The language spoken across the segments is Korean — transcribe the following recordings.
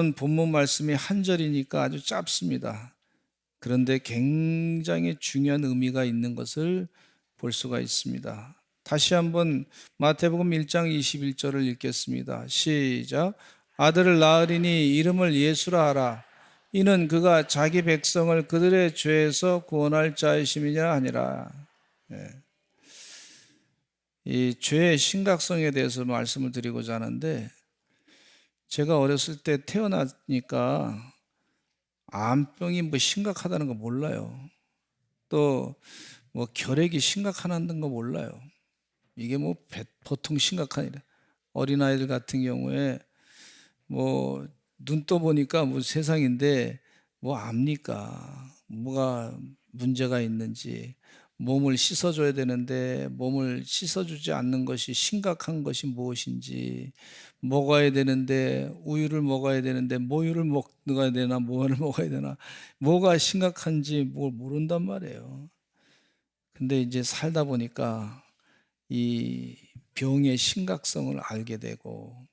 오늘은 본문 말씀이 한 절이니까 아주 짧습니다. 그런데 굉장히 중요한 의미가 있는 것을 볼 수가 있습니다. 다시 한번 마태복음 1장 21절을 읽겠습니다. 시작. 아들을 낳으리니 이름을 예수라 하라. 이는 그가 자기 백성을 그들의 죄에서 구원할 자이심이냐 하니라. 이 죄의 심각성에 대해서 말씀을 드리고자 하는데, 제가 어렸을 때 태어나니까 암병이 뭐 심각하다는 거 몰라요. 또 뭐 결핵이 심각하다는 거 몰라요. 이게 뭐 보통 심각한 일. 어린아이들 같은 경우에 뭐 눈 떠보니까 뭐 세상인데 뭐 압니까? 뭐가 문제가 있는지. 몸을 씻어줘야 되는데 몸을 씻어주지 않는 것이 심각한 것이 무엇인지, 먹어야 되는데 우유를 먹어야 되는데 모유를 먹어야 되나 뭐를 먹어야 되나, 뭐가 심각한지 뭘 모른단 말이에요. 근데 이제 살다 보니까 이 병의 심각성을 알게 되고,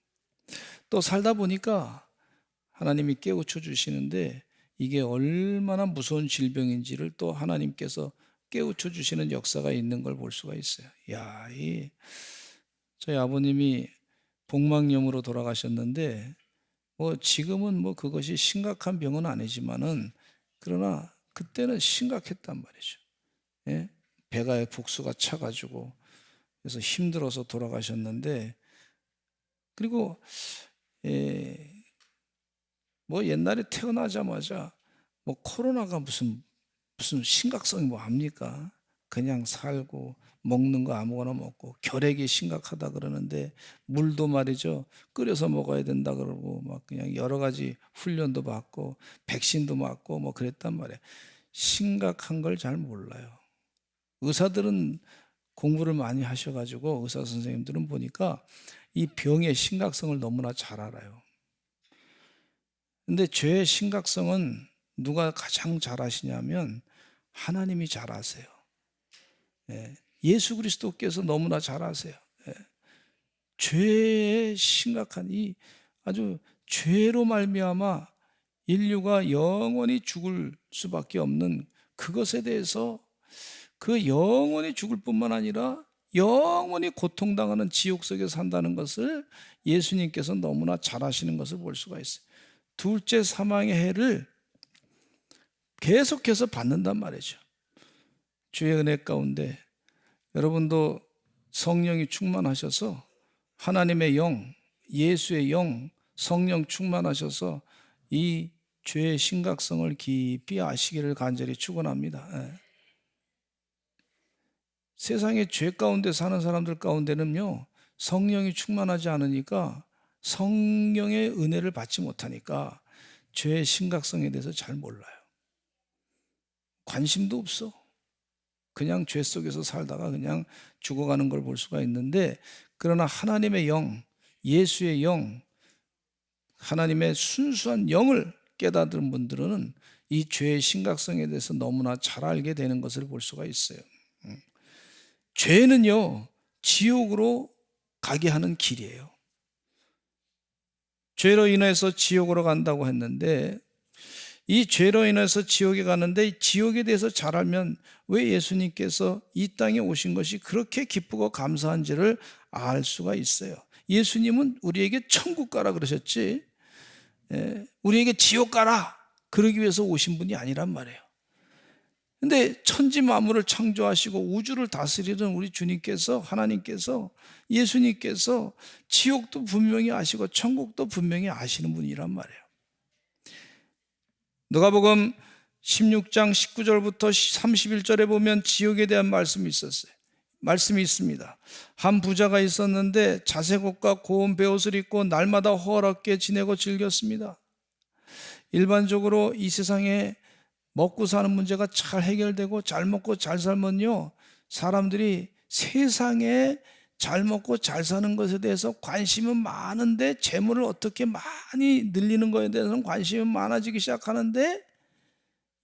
또 살다 보니까 하나님이 깨우쳐 주시는데 이게 얼마나 무서운 질병인지를 또 하나님께서 깨우쳐 주시는 역사가 있는 걸 볼 수가 있어요. 야, 저희 아버님이 복막염으로 돌아가셨는데, 뭐 지금은 뭐 그것이 심각한 병은 아니지만은, 그러나 그때는 심각했단 말이죠. 예? 배가에 복수가 차가지고 그래서 힘들어서 돌아가셨는데, 그리고 뭐 옛날에 태어나자마자 뭐 코로나가 무슨 심각성이 뭐 압니까? 그냥 살고 먹는 거 아무거나 먹고, 결핵이 심각하다 그러는데 물도 말이죠, 끓여서 먹어야 된다 그러고 막 그냥 여러 가지 훈련도 받고 백신도 맞고 뭐 그랬단 말이에요. 심각한 걸 잘 몰라요. 의사들은 공부를 많이 하셔가지고 의사 선생님들은 보니까 이 병의 심각성을 너무나 잘 알아요. 근데 죄의 심각성은 누가 가장 잘 아시냐면 하나님이 잘 아세요. 예수 그리스도께서 너무나 잘 아세요. 죄의 심각한 이 아주 죄로 말미암아 인류가 영원히 죽을 수밖에 없는 그것에 대해서, 그 영원히 죽을 뿐만 아니라 영원히 고통당하는 지옥 속에 산다는 것을 예수님께서 너무나 잘 아시는 것을 볼 수가 있어요. 둘째 사망의 해를 계속해서 받는단 말이죠. 주의 은혜 가운데 여러분도 성령이 충만하셔서 하나님의 영, 예수의 영, 성령 충만하셔서 이 죄의 심각성을 깊이 아시기를 간절히 축원합니다. 세상의 죄 가운데 사는 사람들 가운데는요, 성령이 충만하지 않으니까, 성령의 은혜를 받지 못하니까 죄의 심각성에 대해서 잘 몰라요. 관심도 없어. 그냥 죄 속에서 살다가 그냥 죽어가는 걸 볼 수가 있는데, 그러나 하나님의 영, 예수의 영, 하나님의 순수한 영을 깨닫는 분들은 이 죄의 심각성에 대해서 너무나 잘 알게 되는 것을 볼 수가 있어요. 죄는요, 지옥으로 가게 하는 길이에요. 죄로 인해서 지옥으로 간다고 했는데, 이 죄로 인해서 지옥에 가는데, 지옥에 대해서 잘 알면 왜 예수님께서 이 땅에 오신 것이 그렇게 기쁘고 감사한지를 알 수가 있어요. 예수님은 우리에게 천국 가라 그러셨지, 우리에게 지옥 가라 그러기 위해서 오신 분이 아니란 말이에요. 근데 천지 만물을 창조하시고 우주를 다스리는 우리 주님께서, 하나님께서, 예수님께서 지옥도 분명히 아시고 천국도 분명히 아시는 분이란 말이에요. 누가복음 16장 19절부터 31절에 보면 지옥에 대한 말씀이 있었어요. 말씀이 있습니다. 한 부자가 있었는데 자색 옷과 고운 베옷을 입고 날마다 호화롭게 지내고 즐겼습니다. 일반적으로 이 세상에 먹고 사는 문제가 잘 해결되고 잘 먹고 잘 살면요, 사람들이 세상에 잘 먹고 잘 사는 것에 대해서 관심은 많은데, 재물을 어떻게 많이 늘리는 것에 대해서는 관심은 많아지기 시작하는데,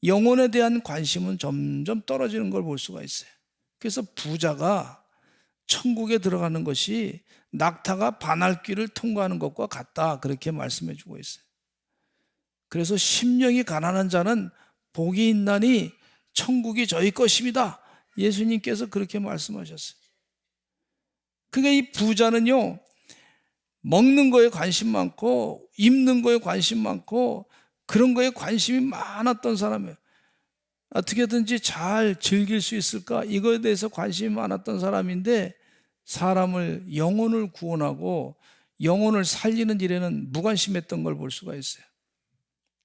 영혼에 대한 관심은 점점 떨어지는 걸 볼 수가 있어요. 그래서 부자가 천국에 들어가는 것이 낙타가 반할길을 통과하는 것과 같다, 그렇게 말씀해 주고 있어요. 그래서 심령이 가난한 자는 복이 있나니 천국이 저희 것입니다. 예수님께서 그렇게 말씀하셨어요. 그게 이 부자는요, 먹는 거에 관심 많고 입는 거에 관심 많고 그런 거에 관심이 많았던 사람이에요. 어떻게든지 잘 즐길 수 있을까? 이거에 대해서 관심이 많았던 사람인데, 사람을, 영혼을 구원하고 영혼을 살리는 일에는 무관심했던 걸 볼 수가 있어요.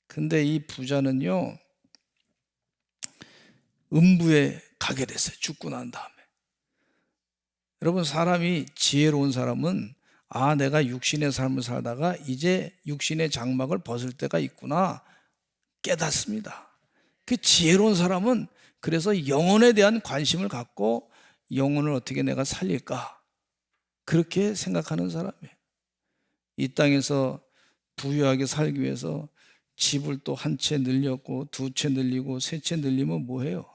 근데 이 부자는요, 음부에 가게 됐어요. 죽고 난 다음에. 여러분, 사람이 지혜로운 사람은 내가 육신의 삶을 살다가 이제 육신의 장막을 벗을 때가 있구나 깨닫습니다. 그 지혜로운 사람은 그래서 영혼에 대한 관심을 갖고 영혼을 어떻게 내가 살릴까, 그렇게 생각하는 사람이에요. 이 땅에서 부유하게 살기 위해서 집을 또 한 채 늘렸고 두 채 늘리고 세 채 늘리면 뭐해요?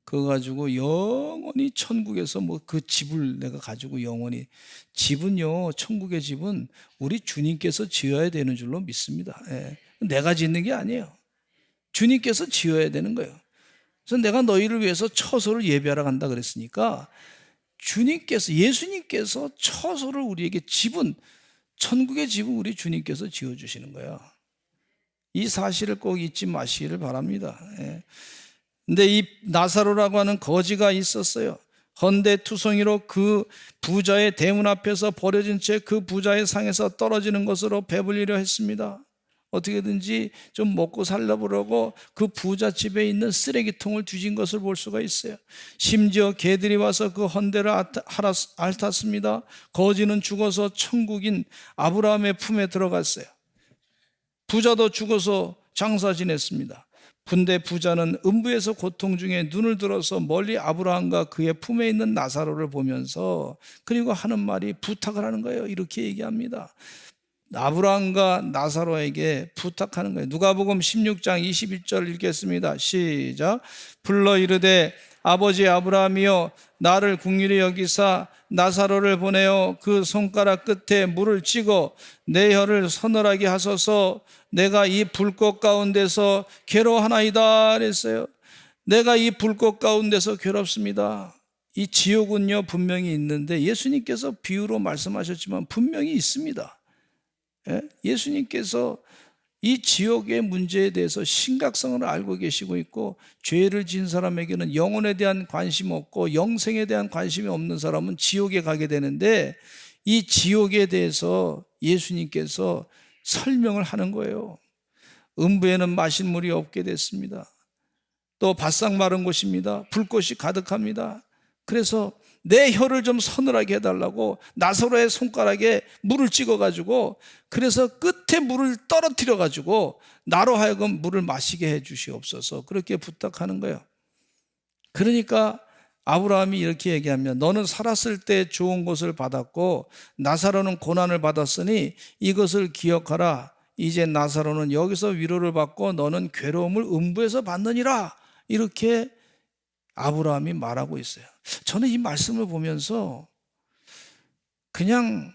그거 가지고 영원히 천국에서 그 집을 내가 가지고 영원히, 집은요, 천국의 집은 우리 주님께서 지어야 되는 줄로 믿습니다. 내가 짓는 게 아니에요. 주님께서 지어야 되는 거예요. 그래서 내가 너희를 위해서 처소를 예비하러 간다 그랬으니까 주님께서, 예수님께서 처소를 우리에게, 집은, 천국의 집은 우리 주님께서 지어주시는 거야. 이 사실을 꼭 잊지 마시기를 바랍니다. 근데 이 나사로라고 하는 거지가 있었어요. 헌데투성이로 그 부자의 대문 앞에서 버려진 채 그 부자의 상에서 떨어지는 것으로 배불리려 했습니다. 어떻게든지 좀 먹고 살려보려고 그 부자 집에 있는 쓰레기통을 뒤진 것을 볼 수가 있어요. 심지어 개들이 와서 그 헌데를 핥았습니다. 거지는 죽어서 천국인 아브라함의 품에 들어갔어요. 부자도 죽어서 장사 지냈습니다. 근데 부자는 음부에서 고통 중에 눈을 들어서 멀리 아브라함과 그의 품에 있는 나사로를 보면서, 그리고 하는 말이, 부탁을 하는 거예요. 이렇게 얘기합니다. 아브라함과 나사로에게 부탁하는 거예요. 누가복음 16장 21절 읽겠습니다. 시작. 불러 이르되 아버지 아브라함이여, 나를 긍휼히 여기사 나사로를 보내어 그 손가락 끝에 물을 찍어 내 혀를 서늘하게 하소서. 내가 이 불꽃 가운데서 괴로워하나이다 그랬어요. 내가 이 불꽃 가운데서 괴롭습니다. 이 지옥은요, 분명히 있는데, 예수님께서 비유로 말씀하셨지만 분명히 있습니다. 예수님께서 이 지옥의 문제에 대해서 심각성을 알고 계시고 있고, 죄를 지은 사람에게는 영혼에 대한 관심 없고 영생에 대한 관심이 없는 사람은 지옥에 가게 되는데, 이 지옥에 대해서 예수님께서 설명을 하는 거예요. 음부에는 마실 물이 없게 됐습니다. 또 바싹 마른 곳입니다. 불꽃이 가득합니다. 그래서 내 혀를 좀 서늘하게 해달라고 나사로의 손가락에 물을 찍어가지고, 그래서 끝에 물을 떨어뜨려가지고 나로 하여금 물을 마시게 해 주시옵소서, 그렇게 부탁하는 거예요. 그러니까 아브라함이 이렇게 얘기하면, 너는 살았을 때 좋은 것을 받았고 나사로는 고난을 받았으니 이것을 기억하라. 이제 나사로는 여기서 위로를 받고 너는 괴로움을 음부에서 받느니라. 이렇게 아브라함이 말하고 있어요. 저는 이 말씀을 보면서 그냥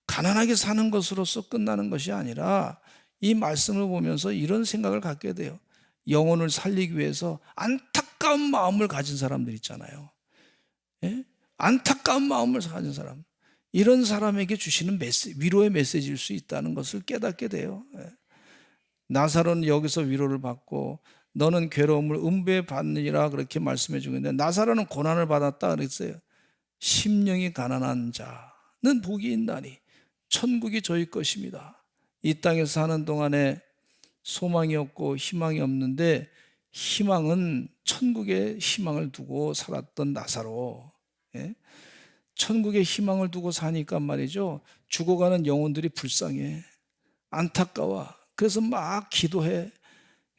가난하게 사는 것으로서 끝나는 것이 아니라, 이 말씀을 보면서 이런 생각을 갖게 돼요. 영혼을 살리기 위해서 안타까운 마음을 가진 사람들 있잖아요. 안타까운 마음을 가진 사람, 이런 사람에게 주시는 위로의 메시지일 수 있다는 것을 깨닫게 돼요. 나사로는 여기서 위로를 받고 너는 괴로움을 음부에 받느니라, 그렇게 말씀해 주고 있는데, 나사로는 고난을 받았다 그랬어요. 심령이 가난한 자는 복이 있나니 천국이 저희 것입니다. 이 땅에서 사는 동안에 소망이 없고 희망이 없는데, 희망은 천국에 희망을 두고 살았던 나사로, 천국에 희망을 두고 사니까 말이죠, 죽어가는 영혼들이 불쌍해, 안타까워. 그래서 막 기도해.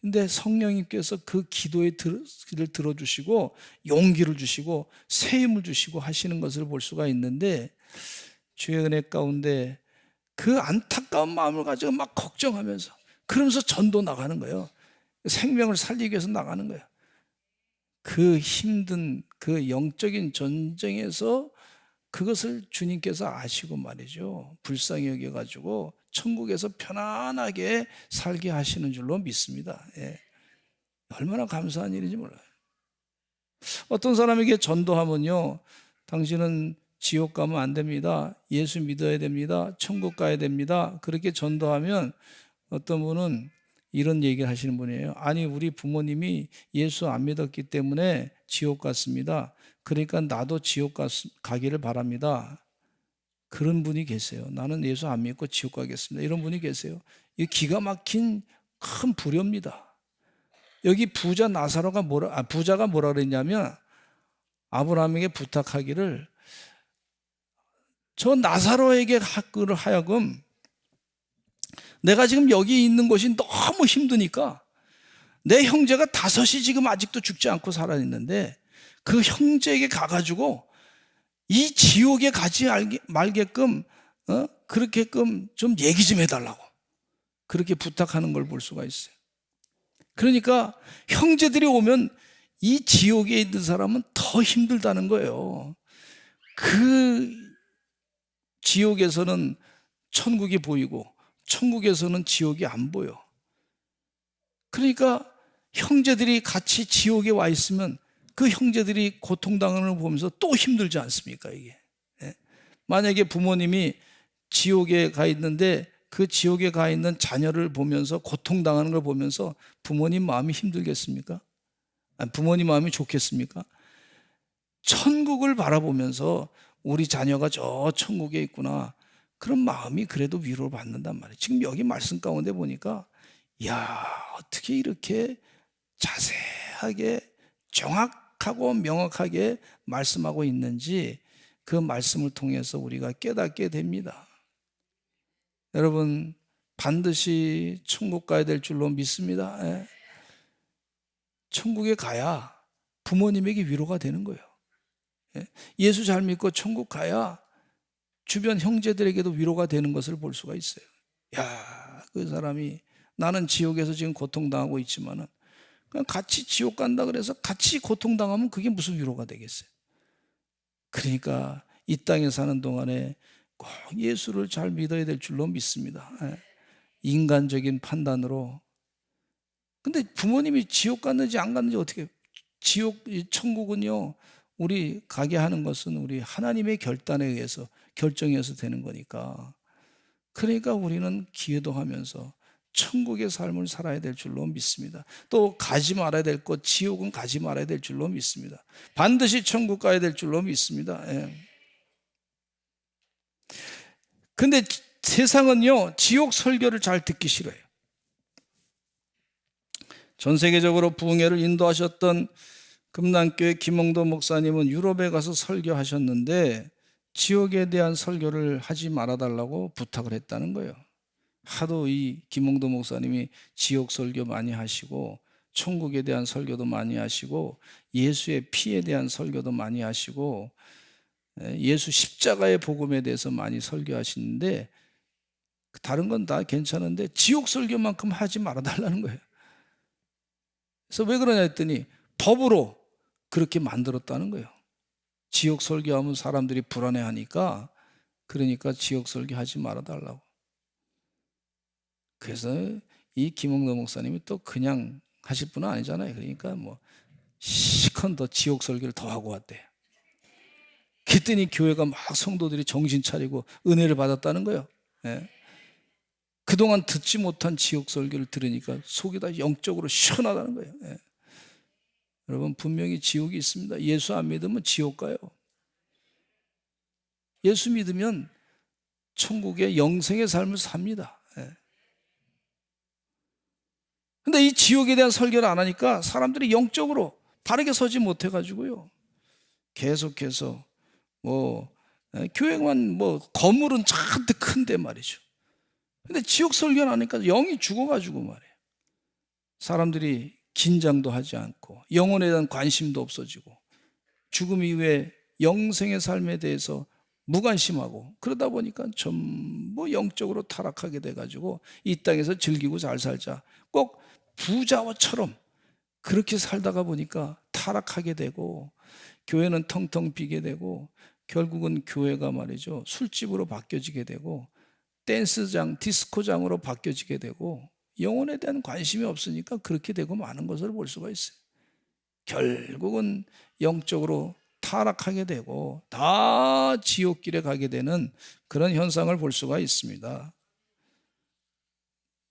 근데 성령님께서 그 기도의 길을 들어주시고 용기를 주시고 새 힘을 주시고 하시는 것을 볼 수가 있는데, 주의 은혜 가운데 그 안타까운 마음을 가지고 막 걱정하면서, 그러면서 전도 나가는 거예요. 생명을 살리기 위해서 나가는 거예요. 그 힘든 그 영적인 전쟁에서 그것을 주님께서 아시고 말이죠, 불쌍히 여겨가지고 천국에서 편안하게 살게 하시는 줄로 믿습니다. 예. 얼마나 감사한 일인지 몰라요. 어떤 사람에게 전도하면요, 당신은 지옥 가면 안 됩니다, 예수 믿어야 됩니다, 천국 가야 됩니다, 그렇게 전도하면 어떤 분은 이런 얘기를 하시는 분이에요. 아니, 우리 부모님이 예수 안 믿었기 때문에 지옥 갔습니다. 그러니까 나도 지옥 가기를 바랍니다. 그런 분이 계세요. 나는 예수 안 믿고 지옥 가겠습니다, 이런 분이 계세요. 이 기가 막힌 큰 불효입니다. 여기 부자 나사로가 부자가 뭐라 그랬냐면, 아브라함에게 부탁하기를, 저 나사로에게 하여금 내가 지금 여기 있는 곳이 너무 힘드니까 내 형제가 5이 지금 아직도 죽지 않고 살아있는데 그 형제에게 가가지고 이 지옥에 가지 말게끔 그렇게끔 좀 얘기 좀 해달라고 그렇게 부탁하는 걸 볼 수가 있어요. 그러니까 형제들이 오면 이 지옥에 있는 사람은 더 힘들다는 거예요. 그 지옥에서는 천국이 보이고 천국에서는 지옥이 안 보여. 그러니까 형제들이 같이 지옥에 와 있으면 그 형제들이 고통당하는 걸 보면서 또 힘들지 않습니까, 이게? 예? 만약에 부모님이 지옥에 가 있는데 그 지옥에 가 있는 자녀를 보면서 고통당하는 걸 보면서 부모님 마음이 힘들겠습니까? 아니, 부모님 마음이 좋겠습니까? 천국을 바라보면서 우리 자녀가 저 천국에 있구나, 그런 마음이 그래도 위로를 받는단 말이에요. 지금 여기 말씀 가운데 보니까, 야, 어떻게 이렇게 자세하게 정확하고 명확하게 말씀하고 있는지 그 말씀을 통해서 우리가 깨닫게 됩니다. 여러분, 반드시 천국 가야 될 줄로 믿습니다. 예. 천국에 가야 부모님에게 위로가 되는 거예요. 예. 예수 잘 믿고 천국 가야 주변 형제들에게도 위로가 되는 것을 볼 수가 있어요. 야, 그 사람이, 나는 지옥에서 지금 고통당하고 있지만은 그냥 같이 지옥 간다 그래서 같이 고통당하면 그게 무슨 위로가 되겠어요? 그러니까 이 땅에 사는 동안에 꼭 예수를 잘 믿어야 될 줄로 믿습니다. 인간적인 판단으로. 근데 부모님이 지옥 갔는지 안 갔는지 어떻게, 천국은요, 우리 가게 하는 것은 우리 하나님의 결단에 의해서, 결정해서 되는 거니까. 그러니까 우리는 기도하면서 천국의 삶을 살아야 될 줄로 믿습니다. 또 가지 말아야 될 곳, 지옥은 가지 말아야 될 줄로 믿습니다. 반드시 천국 가야 될 줄로 믿습니다. 예. 근데 세상은요, 지옥 설교를 잘 듣기 싫어요. 전 세계적으로 부흥회를 인도하셨던 금난교회 김홍도 목사님은 유럽에 가서 설교하셨는데 지옥에 대한 설교를 하지 말아달라고 부탁을 했다는 거예요. 하도 이 김홍도 목사님이 지옥 설교 많이 하시고 천국에 대한 설교도 많이 하시고 예수의 피에 대한 설교도 많이 하시고 예수 십자가의 복음에 대해서 많이 설교하시는데 다른 건 다 괜찮은데 지옥 설교만큼 하지 말아달라는 거예요. 그래서 왜 그러냐 했더니 법으로 그렇게 만들었다는 거예요. 지옥 설교하면 사람들이 불안해하니까, 그러니까 지옥 설교하지 말아달라고. 그래서 이 김홍도 목사님이 또 그냥 하실 분은 아니잖아요. 그러니까 뭐 시컨 더 지옥 설교를 더 하고 왔대요. 그랬더니 교회가 막 성도들이 정신 차리고 은혜를 받았다는 거예요. 예. 그동안 듣지 못한 지옥 설교를 들으니까 속이 다 영적으로 시원하다는 거예요. 예. 여러분, 분명히 지옥이 있습니다. 예수 안 믿으면 지옥 가요. 예수 믿으면 천국의 영생의 삶을 삽니다. 근데 이 지옥에 대한 설교를 안 하니까 사람들이 영적으로 바르게 서지 못해가지고요, 계속해서 교회만 건물은 잔뜩 큰데 말이죠. 근데 지옥 설교를 하니까 영이 죽어가지고 말이에요. 사람들이 긴장도 하지 않고 영혼에 대한 관심도 없어지고 죽음 이후에 영생의 삶에 대해서 무관심하고, 그러다 보니까 전부 영적으로 타락하게 돼가지고 이 땅에서 즐기고 잘 살자, 꼭 부자처럼 그렇게 살다가 보니까 타락하게 되고 교회는 텅텅 비게 되고 결국은 교회가 말이죠, 술집으로 바뀌어지게 되고 댄스장, 디스코장으로 바뀌어지게 되고 영혼에 대한 관심이 없으니까 그렇게 되고 마는 것을 볼 수가 있어요. 결국은 영적으로 타락하게 되고 다 지옥길에 가게 되는 그런 현상을 볼 수가 있습니다.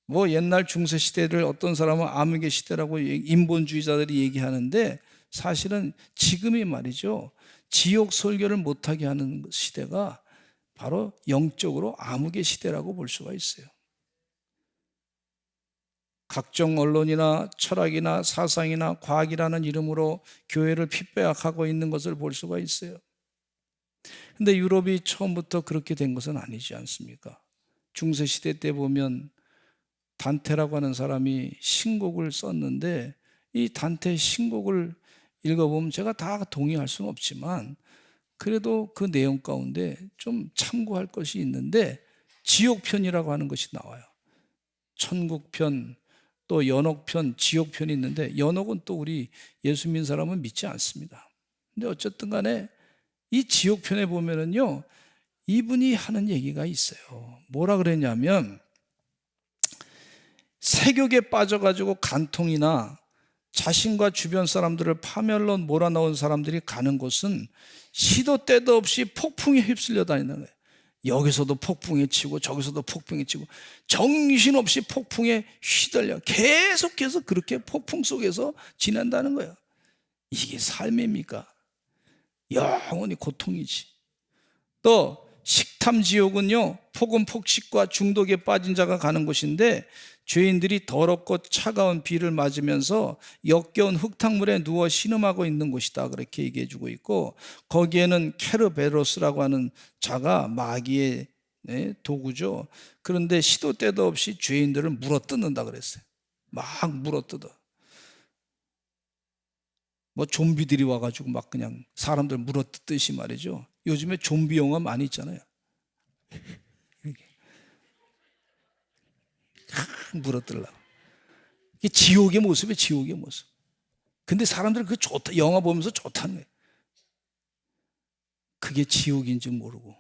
뭐 옛날 중세 시대를 어떤 사람은 암흑의 시대라고 인본주의자들이 얘기하는데, 사실은 지금이 말이죠, 지옥 설교를 못하게 하는 시대가 바로 영적으로 암흑의 시대라고 볼 수가 있어요. 각종 언론이나 철학이나 사상이나 과학이라는 이름으로 교회를 핍박하고 있는 것을 볼 수가 있어요. 근데 유럽이 처음부터 그렇게 된 것은 아니지 않습니까? 중세시대 때 보면 단테라고 하는 사람이 신곡을 썼는데, 이 단테 신곡을 읽어보면 제가 다 동의할 수는 없지만 그래도 그 내용 가운데 좀 참고할 것이 있는데, 지옥편이라고 하는 것이 나와요. 천국편, 또 연옥편, 지옥편이 있는데, 연옥은 또 우리 예수 믿는 사람은 믿지 않습니다. 근데 어쨌든 간에 이 지옥편에 보면은요, 이분이 하는 얘기가 있어요. 뭐라 그랬냐면, 세욕에 빠져가지고 간통이나 자신과 주변 사람들을 파멸로 몰아넣은 사람들이 가는 곳은 시도 때도 없이 폭풍에 휩쓸려 다니는 거예요. 여기서도 폭풍에 치고 저기서도 폭풍에 치고 정신없이 폭풍에 휘달려 계속해서 그렇게 폭풍 속에서 지낸다는 거예요. 이게 삶입니까? 영원히 고통이지. 또 식탐지옥은요, 폭음 폭식과 중독에 빠진 자가 가는 곳인데, 죄인들이 더럽고 차가운 비를 맞으면서 역겨운 흙탕물에 누워 신음하고 있는 곳이다, 그렇게 얘기해 주고 있고, 거기에는 케르베로스라고 하는 자가 마귀의 도구죠. 그런데 시도 때도 없이 죄인들을 물어뜯는다 그랬어요. 막 물어뜯어. 뭐 좀비들이 와가지고 막 그냥 사람들 물어뜯듯이 말이죠. 요즘에 좀비 영화 많이 있잖아요. 이렇게 물어뜯으려고. 이게 지옥의 모습이에요, 지옥의 모습. 근데 사람들은 그게 좋다, 영화 보면서 좋다는 거예요. 그게 지옥인지 모르고.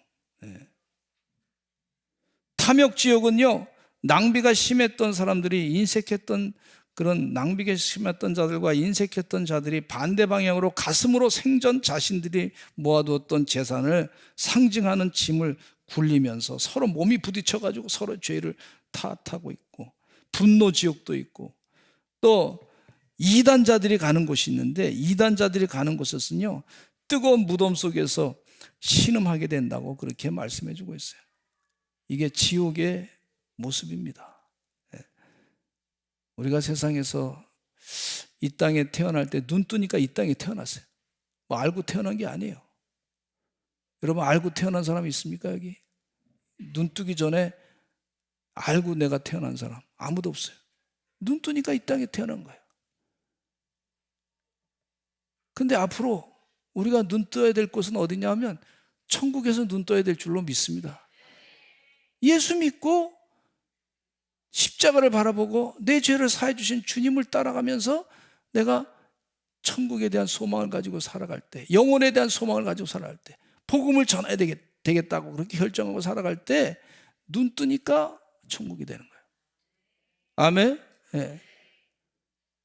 탐욕지옥은요, 낭비가 심했던 사람들이, 인색했던 그런 낭비가 심했던 자들과 인색했던 자들이 반대 방향으로 가슴으로 생전 자신들이 모아두었던 재산을 상징하는 짐을 굴리면서 서로 몸이 부딪혀가지고 서로 죄를 탓하고 있고, 분노지옥도 있고, 또 이단자들이 가는 곳이 있는데, 이단자들이 가는 곳에서는요, 뜨거운 무덤 속에서 신음하게 된다고 그렇게 말씀해 주고 있어요. 이게 지옥의 모습입니다. 우리가 세상에서 이 땅에 태어날 때 눈 뜨니까 이 땅에 태어났어요. 뭐 알고 태어난 게 아니에요. 여러분, 알고 태어난 사람 있습니까? 여기 눈 뜨기 전에 알고 내가 태어난 사람 아무도 없어요. 눈 뜨니까 이 땅에 태어난 거예요. 근데 앞으로 우리가 눈 떠야 될 곳은 어디냐 하면 천국에서 눈 떠야 될 줄로 믿습니다. 예수 믿고 십자가를 바라보고 내 죄를 사해 주신 주님을 따라가면서 내가 천국에 대한 소망을 가지고 살아갈 때, 영혼에 대한 소망을 가지고 살아갈 때, 복음을 전해야 되겠다고 그렇게 결정하고 살아갈 때 눈 뜨니까 천국이 되는 거예요. 아멘. 네.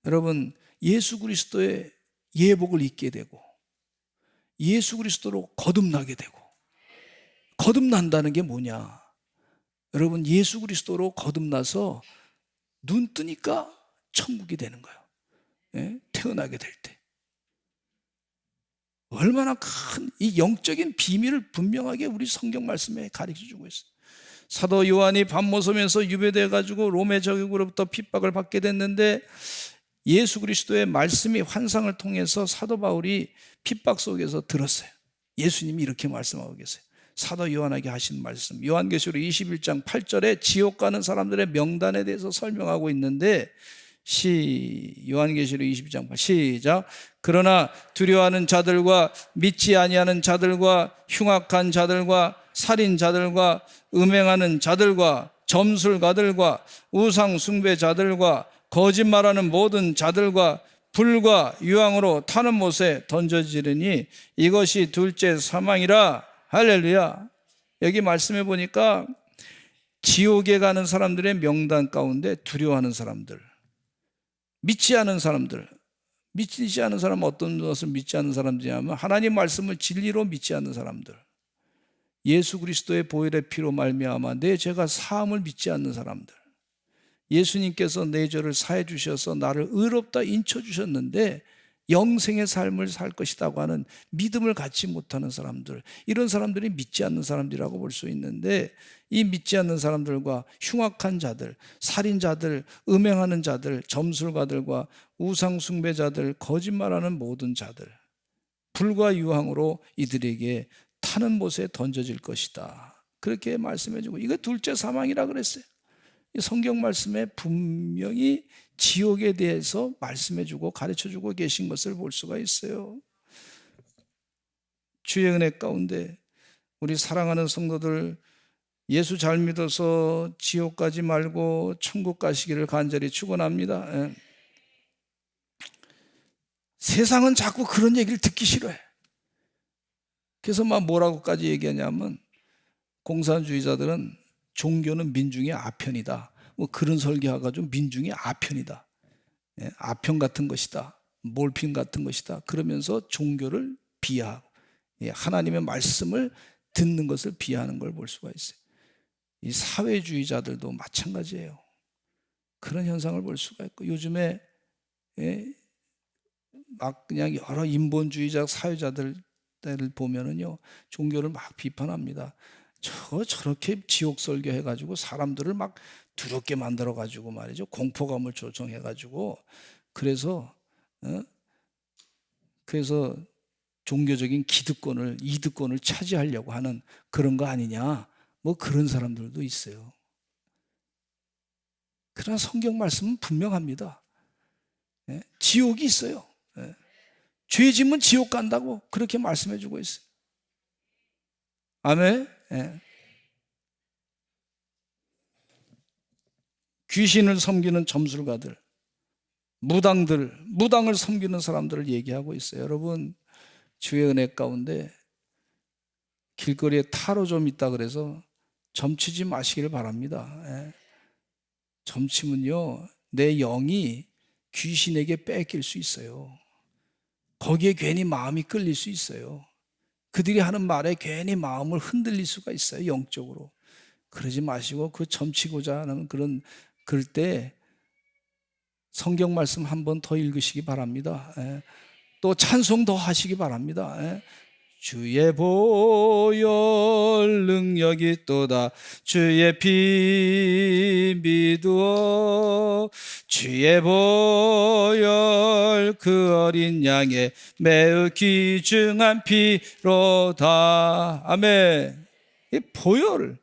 여러분, 예수 그리스도의 예복을 입게 되고 예수 그리스도로 거듭나게 되고, 거듭난다는 게 뭐냐? 여러분, 예수 그리스도로 거듭나서 눈 뜨니까 천국이 되는 거예요. 예? 태어나게 될 때. 얼마나 큰 이 영적인 비밀을 분명하게 우리 성경 말씀에 가르쳐 주고 있어요. 사도 요한이 밤모섬에서 유배되어 가지고 롬의 적국으로부터 핍박을 받게 됐는데, 예수 그리스도의 말씀이 환상을 통해서 사도 바울이 핍박 속에서 들었어요. 예수님이 이렇게 말씀하고 계세요. 사도 요한에게 하신 말씀, 요한계시록 21장 8절에 지옥 가는 사람들의 명단에 대해서 설명하고 있는데, 요한계시록 22장 8, 시작. 그러나 두려워하는 자들과 믿지 아니하는 자들과 흉악한 자들과 살인자들과 음행하는 자들과 점술가들과 우상 숭배자들과 거짓말하는 모든 자들과 불과 유황으로 타는 못에 던져지르니 이것이 둘째 사망이라. 할렐루야. 여기 말씀해 보니까 지옥에 가는 사람들의 명단 가운데 두려워하는 사람들, 믿지 않은 사람들, 믿지 않은 사람은 어떤 것을 믿지 않는 사람들이냐면 하나님 말씀을 진리로 믿지 않는 사람들, 예수 그리스도의 보혈의 피로 말미암아 내 죄가 사함을 믿지 않는 사람들, 예수님께서 내 죄를 사해 주셔서 나를 의롭다 인쳐 주셨는데 영생의 삶을 살 것이라고 하는 믿음을 갖지 못하는 사람들, 이런 사람들이 믿지 않는 사람들이라고 볼 수 있는데, 이 믿지 않는 사람들과 흉악한 자들, 살인자들, 음행하는 자들, 점술가들과 우상숭배자들, 거짓말하는 모든 자들, 불과 유황으로 이들에게 타는 못에 던져질 것이다, 그렇게 말씀해 주고, 이거 둘째 사망이라 그랬어요. 성경 말씀에 분명히 지옥에 대해서 말씀해 주고 가르쳐 주고 계신 것을 볼 수가 있어요. 주의 은혜 가운데 우리 사랑하는 성도들, 예수 잘 믿어서 지옥 가지 말고 천국 가시기를 간절히 축원합니다. 세상은 자꾸 그런 얘기를 듣기 싫어해. 그래서 막 뭐라고까지 얘기하냐면, 공산주의자들은 종교는 민중의 아편이다, 뭐 그런 설교가 좀 민중의 아편이다, 아편 같은 것이다, 몰핀 같은 것이다, 그러면서 종교를 비하하고 하나님의 말씀을 듣는 것을 비하하는 걸 볼 수가 있어요. 이 사회주의자들도 마찬가지예요. 그런 현상을 볼 수가 있고, 요즘에 막 그냥 여러 인본주의자 사회자들을 보면은요, 종교를 막 비판합니다. 저렇게 지옥 설교 해가지고 사람들을 막 두렵게 만들어가지고 말이죠, 공포감을 조성해가지고, 그래서 종교적인 기득권을, 이득권을 차지하려고 하는 그런 거 아니냐, 뭐 그런 사람들도 있어요. 그러나 성경 말씀은 분명합니다. 지옥이 있어요. 죄 지면 지옥 간다고 그렇게 말씀해 주고 있어요. 아멘. 귀신을 섬기는 점술가들, 무당을 섬기는 사람들을 얘기하고 있어요. 여러분, 주의 은혜 가운데 길거리에 타로 좀 있다 그래서 점치지 마시기를 바랍니다. 점치면요, 내 영이 귀신에게 뺏길 수 있어요. 거기에 괜히 마음이 끌릴 수 있어요. 그들이 하는 말에 괜히 마음을 흔들릴 수가 있어요, 영적으로. 그러지 마시고 그 점치고자 하는 그럴 때 성경 말씀 한 번 더 읽으시기 바랍니다. 또 찬송 더 하시기 바랍니다. 주의 보혈 능력이 있도다, 주의 피 믿으어, 주의 보혈 그 어린 양의 매우 귀중한 피로다. 아멘. 이 보혈,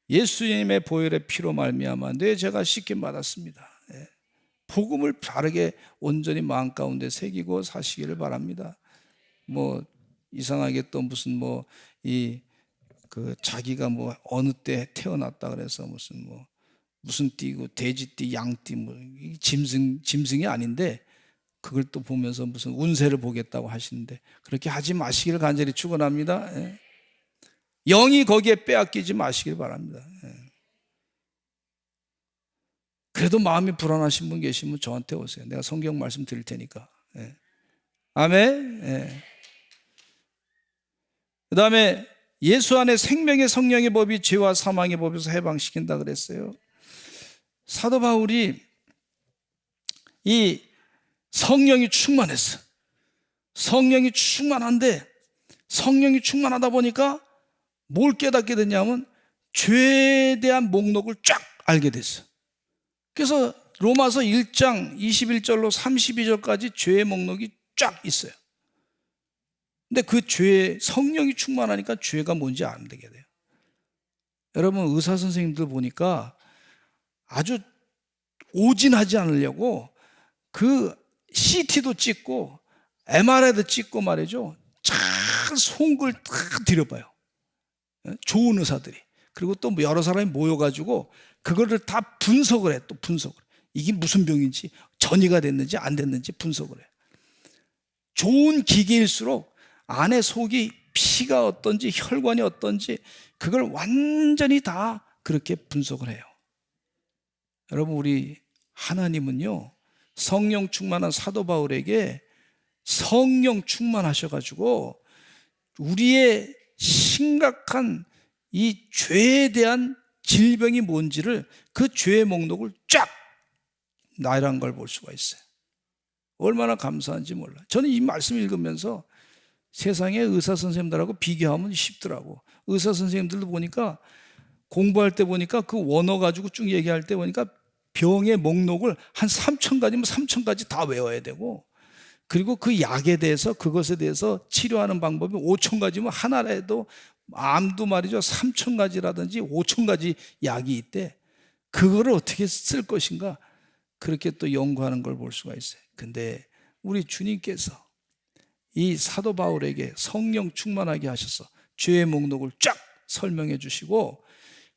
예수님의 보혈의 피로 말미암아 내 죄가 씻김 받았습니다. 복음을 바르게 온전히 마음 가운데 새기고 사시기를 바랍니다. 뭐 이상하게 또 무슨 자기가 어느 때 태어났다 그래서 무슨 띠고 돼지띠, 양띠, 짐승이 아닌데 그걸 또 보면서 무슨 운세를 보겠다고 하시는데, 그렇게 하지 마시기를 간절히 축원합니다. 영이 거기에 빼앗기지 마시길 바랍니다. 그래도 마음이 불안하신 분 계시면 저한테 오세요. 내가 성경 말씀 드릴 테니까. 아멘. 그 다음에 예수 안에 생명의 성령의 법이 죄와 사망의 법에서 해방시킨다 그랬어요. 사도 바울이 이 성령이 충만했어. 성령이 충만한데, 성령이 충만하다 보니까 뭘 깨닫게 됐냐면 죄에 대한 목록을 쫙 알게 됐어. 그래서 로마서 1장 21절로 32절까지 죄의 목록이 쫙 있어요. 근데 그 성령이 충만하니까 죄가 뭔지 안 되게 돼요. 여러분, 의사 선생님들 보니까 아주 오진하지 않으려고 그 CT도 찍고 MRI도 찍고 말이죠, 잘 송글 다 들여봐요. 좋은 의사들이. 그리고 또 여러 사람이 모여가지고 그거를 다 분석을 해. 또 분석을 해. 이게 무슨 병인지, 전이가 됐는지 안 됐는지 분석을 해. 좋은 기계일수록 안에 속이 피가 어떤지 혈관이 어떤지 그걸 완전히 다 그렇게 분석을 해요. 여러분, 우리 하나님은요, 성령 충만한 사도 바울에게 성령 충만하셔가지고 우리의 심각한 이 죄에 대한 질병이 뭔지를, 그 죄의 목록을 쫙 나열한 걸 볼 수가 있어요. 얼마나 감사한지 몰라. 저는 이 말씀 읽으면서 세상의 의사 선생님들하고 비교하면 쉽더라고. 의사 선생님들도 보니까, 공부할 때 보니까 그 원어 가지고 쭉 얘기할 때 보니까 병의 목록을 한 3,000가지면 3,000가지 다 외워야 되고, 그리고 그 약에 대해서, 그것에 대해서 치료하는 방법이 5,000가지면 하나라도, 암도 말이죠, 3,000가지라든지 5,000가지 약이 있대. 그거를 어떻게 쓸 것인가, 그렇게 또 연구하는 걸 볼 수가 있어요. 근데 우리 주님께서 이 사도 바울에게 성령 충만하게 하셔서 죄의 목록을 쫙 설명해 주시고,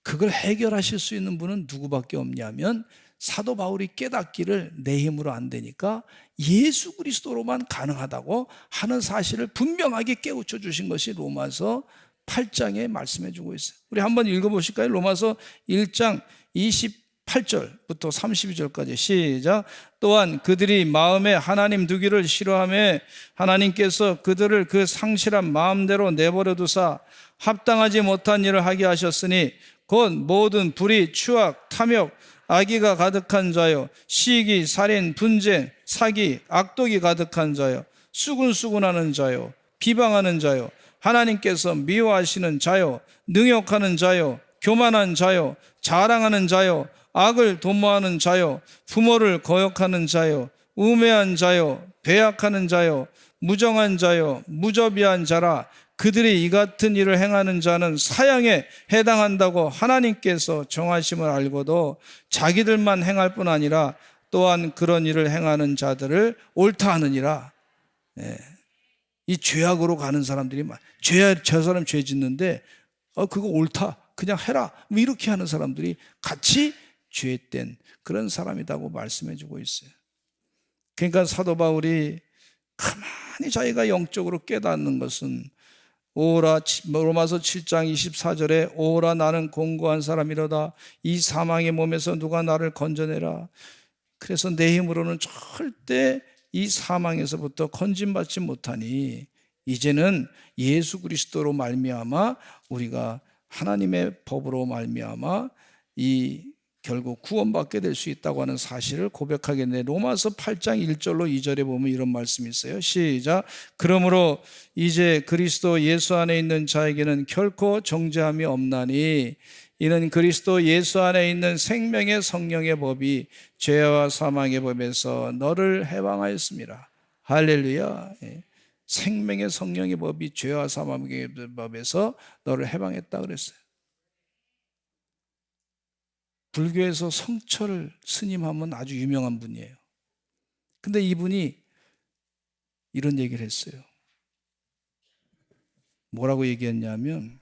그걸 해결하실 수 있는 분은 누구밖에 없냐면, 사도 바울이 깨닫기를 내 힘으로 안 되니까 예수 그리스도로만 가능하다고 하는 사실을 분명하게 깨우쳐 주신 것이 로마서 8장에 말씀해 주고 있어요. 우리 한번 읽어보실까요? 로마서 1장 28절부터 32절까지 시작. 또한 그들이 마음에 하나님 두기를 싫어하며 하나님께서 그들을 그 상실한 마음대로 내버려 두사 합당하지 못한 일을 하게 하셨으니, 곧 모든 불의, 추악, 탐욕, 악의가 가득한 자요, 시기, 살인, 분쟁, 사기, 악독이 가득한 자요, 수군수군하는 자요, 비방하는 자요, 하나님께서 미워하시는 자요, 능욕하는 자요, 교만한 자요, 자랑하는 자요, 악을 도모하는 자요, 부모를 거역하는 자요, 우매한 자요, 배약하는 자요, 무정한 자요, 무저비한 자라. 그들이 이 같은 일을 행하는 자는 사형에 해당한다고 하나님께서 정하심을 알고도 자기들만 행할 뿐 아니라 또한 그런 일을 행하는 자들을 옳다 하느니라. 이 죄악으로 가는 사람들이 저 사람 죄 짓는데 그거 옳다, 그냥 해라, 뭐 이렇게 하는 사람들이 같이 죄된 그런 사람이라고 말씀해 주고 있어요. 그러니까 사도 바울이 가만히 자기가 영적으로 깨닫는 것은, 오라, 로마서 7장 24절에 오라 나는 공고한 사람이로다, 이 사망의 몸에서 누가 나를 건져내라. 그래서 내 힘으로는 절대 이 사망에서부터 건진받지 못하니 이제는 예수 그리스도로 말미암아 우리가 하나님의 법으로 말미암아 이 결국 구원받게 될 수 있다고 하는 사실을 고백하겠네. 로마서 8장 1절로 2절에 보면 이런 말씀이 있어요. 시작. 그러므로 이제 그리스도 예수 안에 있는 자에게는 결코 정죄함이 없나니, 이는 그리스도 예수 안에 있는 생명의 성령의 법이 죄와 사망의 법에서 너를 해방하였습니다. 할렐루야. 생명의 성령의 법이 죄와 사망의 법에서 너를 해방했다 그랬어요. 불교에서 성철 스님 하면 아주 유명한 분이에요. 근데 이분이 이런 얘기를 했어요. 뭐라고 얘기했냐면,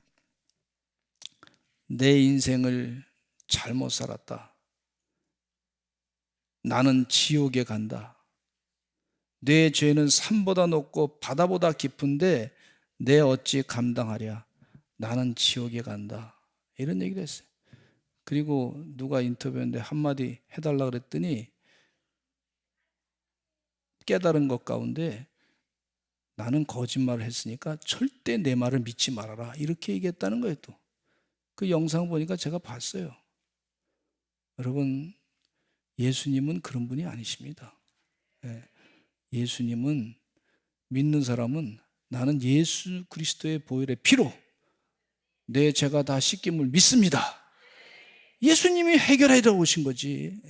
내 인생을 잘못 살았다. 나는 지옥에 간다. 내 죄는 산보다 높고 바다보다 깊은데 내 어찌 감당하랴. 나는 지옥에 간다. 이런 얘기를 했어요. 그리고 누가 인터뷰했는데 한마디 해달라 그랬더니, 깨달은 것 가운데 나는 거짓말을 했으니까 절대 내 말을 믿지 말아라, 이렇게 얘기했다는 거예요. 또 그 영상 보니까 제가 봤어요. 여러분, 예수님은 그런 분이 아니십니다. 예수님은, 믿는 사람은 나는 예수 그리스도의 보혈의 피로 내 죄가 다 씻김을 믿습니다. 예수님이 해결해 오신 거지.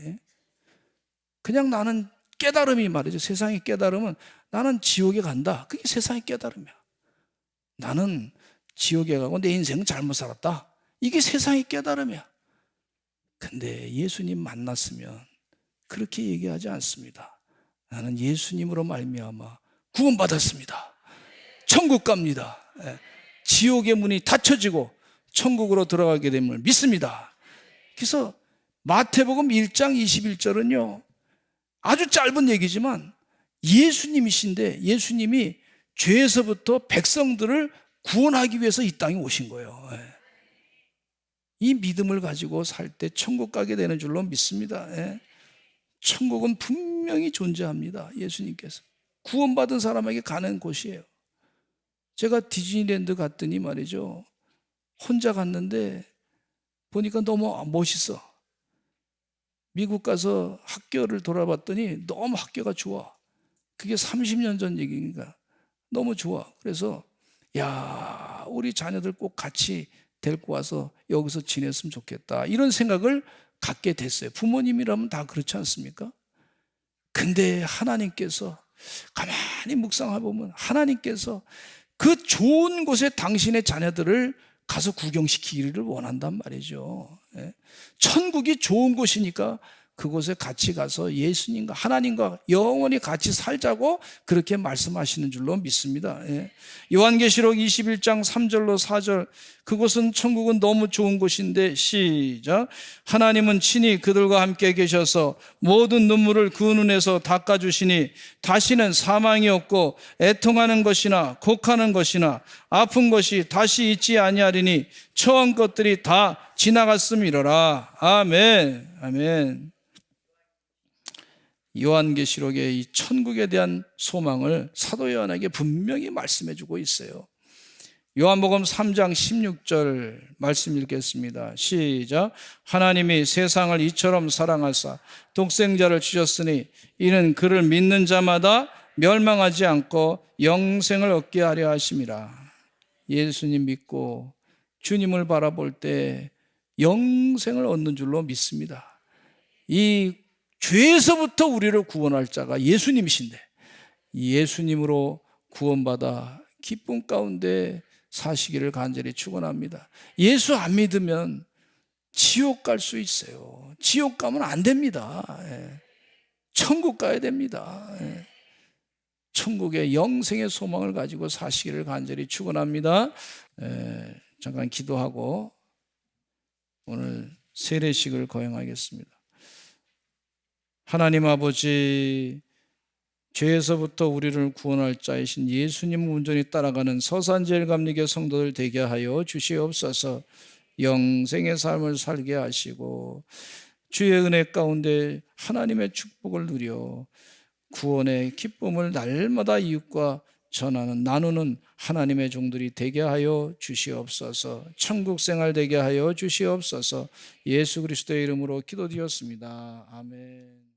그냥 나는 깨달음이 말이죠. 세상의 깨달음은 나는 지옥에 간다, 그게 세상의 깨달음이야. 나는 지옥에 가고 내 인생은 잘못 살았다, 이게 세상의 깨달음이야. 근데 예수님 만났으면 그렇게 얘기하지 않습니다. 나는 예수님으로 말미암아 구원받았습니다. 천국 갑니다. 지옥의 문이 닫혀지고 천국으로 들어가게 됨을 믿습니다. 그래서 마태복음 1장 21절은요, 아주 짧은 얘기지만 예수님이신데, 예수님이 죄에서부터 백성들을 구원하기 위해서 이 땅에 오신 거예요. 이 믿음을 가지고 살 때 천국 가게 되는 줄로 믿습니다. 예. 천국은 분명히 존재합니다. 예수님께서 구원받은 사람에게 가는 곳이에요. 제가 디즈니랜드 갔더니 말이죠, 혼자 갔는데 보니까 너무 멋있어. 미국 가서 학교를 돌아봤더니 너무 학교가 좋아. 그게 30년 전 얘기니까 너무 좋아. 그래서 야, 우리 자녀들 꼭 같이 데리고 와서 여기서 지냈으면 좋겠다, 이런 생각을 갖게 됐어요. 부모님이라면 다 그렇지 않습니까? 근데 하나님께서 가만히 묵상해 보면 하나님께서 그 좋은 곳에 당신의 자녀들을 가서 구경시키기를 원한단 말이죠. 천국이 좋은 곳이니까 그곳에 같이 가서 예수님과 하나님과 영원히 같이 살자고 그렇게 말씀하시는 줄로 믿습니다. 요한계시록 21장 3절로 4절, 그곳은 천국은 너무 좋은 곳인데, 시작. 하나님은 친히 그들과 함께 계셔서 모든 눈물을 그 눈에서 닦아주시니 다시는 사망이 없고 애통하는 것이나 곡하는 것이나 아픈 것이 다시 있지 아니하리니 처한 것들이 다 지나갔음이로라. 아멘. 아멘. 요한계시록의 이 천국에 대한 소망을 사도 요한에게 분명히 말씀해 주고 있어요. 요한복음 3장 16절 말씀 읽겠습니다. 시작. 하나님이 세상을 이처럼 사랑하사 독생자를 주셨으니 이는 그를 믿는 자마다 멸망하지 않고 영생을 얻게 하려 하심이라. 예수님 믿고 주님을 바라볼 때 영생을 얻는 줄로 믿습니다. 이 죄에서부터 우리를 구원할 자가 예수님이신데, 예수님으로 구원받아 기쁨 가운데 사시기를 간절히 축원합니다. 예수 안 믿으면 지옥 갈 수 있어요. 지옥 가면 안 됩니다. 천국 가야 됩니다. 천국의 영생의 소망을 가지고 사시기를 간절히 축원합니다. 잠깐 기도하고 오늘 세례식을 거행하겠습니다. 하나님 아버지, 죄에서부터 우리를 구원할 자이신 예수님 온전히 따라가는 서산제일감리교 성도들 되게 하여 주시옵소서. 영생의 삶을 살게 하시고 주의 은혜 가운데 하나님의 축복을 누려 구원의 기쁨을 날마다 이웃과 전하는, 나누는 하나님의 종들이 되게 하여 주시옵소서. 천국 생활 되게 하여 주시옵소서. 예수 그리스도의 이름으로 기도드렸습니다. 아멘.